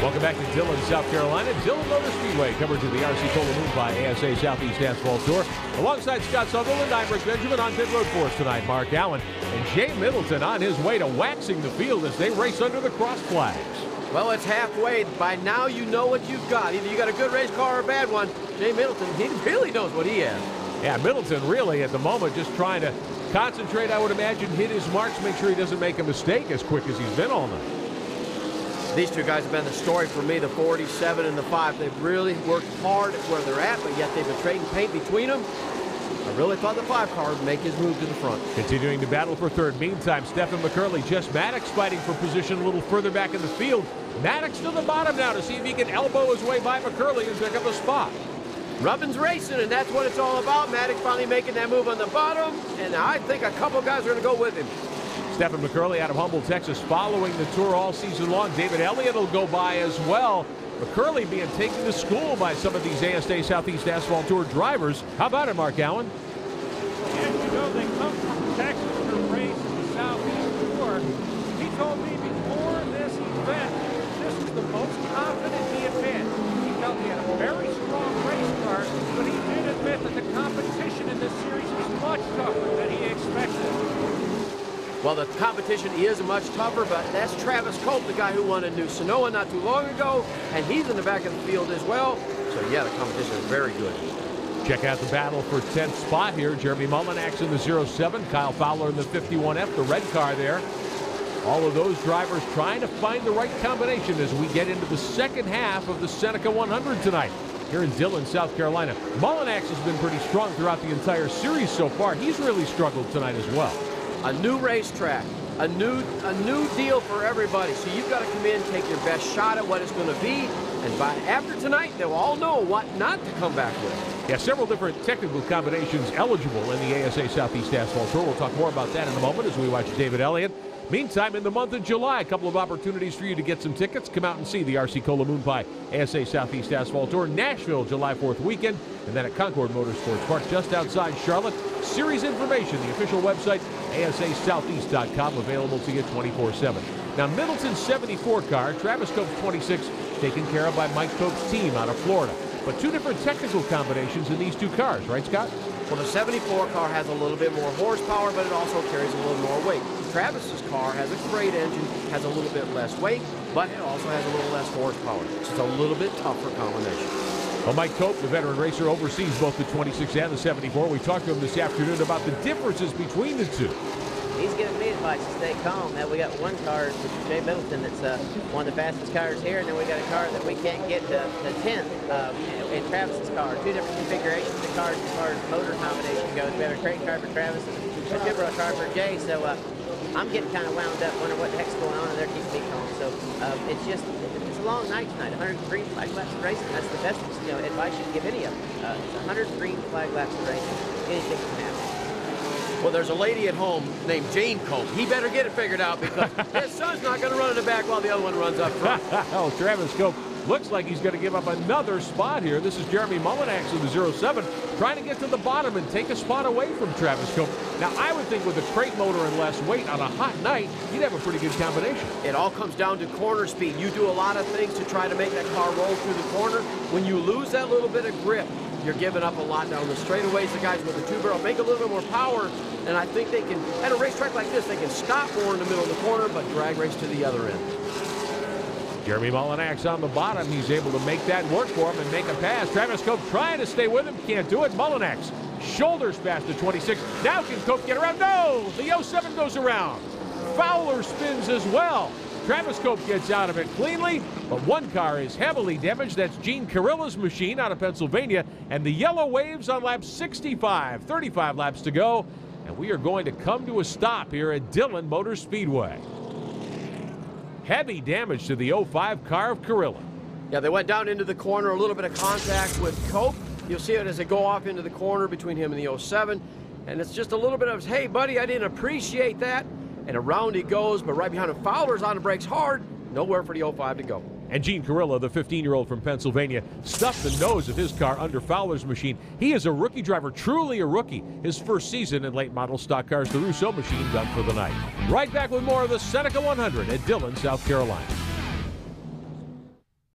Welcome back to Dillion, South Carolina. Dillion Motor Speedway, coverage of the RC Cola Moonpie ASA Southeast Asphalt Tour. Alongside Scott Sutherland, I'm Rick Benjamin. On pit road for us tonight, Mark Allen and Jay Middleton on his way to waxing the field as they race under the cross flags. Well, it's halfway. By now, you know what you've got. Either you got a good race car or a bad one. Jay Middleton, he really knows what he has. Yeah, Middleton really, at the moment, just trying to concentrate, I would imagine, hit his marks, make sure he doesn't make a mistake as quick as he's been all night. These two guys have been the story for me, the 47 and the 5. They've really worked hard at where they're at, but yet they've been trading paint between them. I really thought the 5 car would make his move to the front. Continuing to battle for third. Meantime, Stephen McCurley, Jess Maddox fighting for position a little further back in the field. Maddox to the bottom now to see if he can elbow his way by McCurley and pick up a spot. Rubbin's racing, and that's what it's all about. Maddox finally making that move on the bottom, and I think a couple guys are going to go with him. Stephen McCurley out of Humboldt, Texas, following the tour all season long. David Elliott will go by as well. McCurley being taken to school by some of these ASA Southeast Asphalt Tour drivers. How about it, Mark Allen? Yes, you know, they come from Texas to race the Southeast Tour. He told me before this event, this was the most confident he had been. He felt he had a very strong race car, but he did admit that the competition in this series was much tougher than he expected. Well, the competition is much tougher, but that's Travis Cope, the guy who won in New Sanoa not too long ago, and he's in the back of the field as well. So, yeah, the competition is very good. Check out the battle for 10th spot here. Jeremy Mullinax in the 07, Kyle Fowler in the 51F, the red car there. All of those drivers trying to find the right combination as we get into the second half of the Seneca 100 tonight here in Dillion, South Carolina. Mullinax has been pretty strong throughout the entire series so far. He's really struggled tonight as well. A new racetrack, a new deal for everybody. So you've got to come in, take your best shot at what it's going to be, and by after tonight, they'll all know what not to come back with. Yeah, several different technical combinations eligible in the ASA Southeast Asphalt Tour. We'll talk more about that in a moment as we watch David Elliott. Meantime, in the month of July, a couple of opportunities for you to get some tickets. Come out and see the RC Cola Moonpie ASA Southeast Asphalt Tour. Nashville, July 4th weekend, and then at Concord Motorsports Park just outside Charlotte. Series information, the official website, asasoutheast.com, available to you 24/7. Now, Middleton's 74 car, Travis Cope's 26, taken care of by Mike Cope's team out of Florida. But two different technical combinations in these two cars, right, Scott? Well, the 74 car has a little bit more horsepower, but it also carries a little more weight. Travis's car has a great engine, has a little bit less weight, but it also has a little less horsepower. So it's a little bit tougher combination. Well, Mike Cope, the veteran racer, oversees both the 26 and the 74. We talked to him this afternoon about the differences between the two. He's giving me advice to stay calm. Now we got one car, which is Jay Middleton, that's one of the fastest cars here, and then we got a car that we can't get to the 10th in Travis's car. Two different configurations of the cars as far as motor combination goes. We have a crate car for Travis and a Gibro car for Jay, so I'm getting kind of wound up, wondering what the heck's going on, and they're keeping me calm. So it's a long night tonight. 100 green flag laps of racing. That's the best advice you can give any of them. It's 100 green flag laps of racing. Anything can happen. Well, there's a lady at home named Jane Cope. He better get it figured out because his son's not going to run in the back while the other one runs up front. Oh, Travis Cope looks like he's going to give up another spot here. This is Jeremy Mullinax in the 07, trying to get to the bottom and take a spot away from Travis Cope. Now, I would think with a crate motor and less weight on a hot night, you'd have a pretty good combination. It all comes down to corner speed. You do a lot of things to try to make that car roll through the corner. When you lose that little bit of grip, you're giving up a lot. Now, on the straightaways, the guys with the 2-barrel make a little bit more power, and I think they can, at a racetrack like this, they can stop more in the middle of the corner, but drag race to the other end. Jeremy Mullinax on the bottom. He's able to make that work for him and make a pass. Travis Cope trying to stay with him. Can't do it. Mullinax shoulders past the 26. Now can Cope get around? No! The 07 goes around. Fowler spins as well. Travis Cope gets out of it cleanly, but one car is heavily damaged. That's Gene Carilla's machine out of Pennsylvania, and the yellow waves on lap 65. 35 laps to go, and we are going to come to a stop here at Dillion Motor Speedway. Heavy damage to the 05 car of Carilla. Yeah, they went down into the corner, a little bit of contact with Cope. You'll see it as they go off into the corner between him and the 07, and it's just a little bit of, hey, buddy, I didn't appreciate that. And around he goes, but right behind him, Fowler's on the brakes hard. Nowhere for the 05 to go. And Gene Carilla, the 15-year-old from Pennsylvania, stuffed the nose of his car under Fowler's machine. He is a rookie driver, truly a rookie. His first season in late model stock cars, the Rousseau machine, done for the night. Right back with more of the Seneca 100 at Dillion, South Carolina.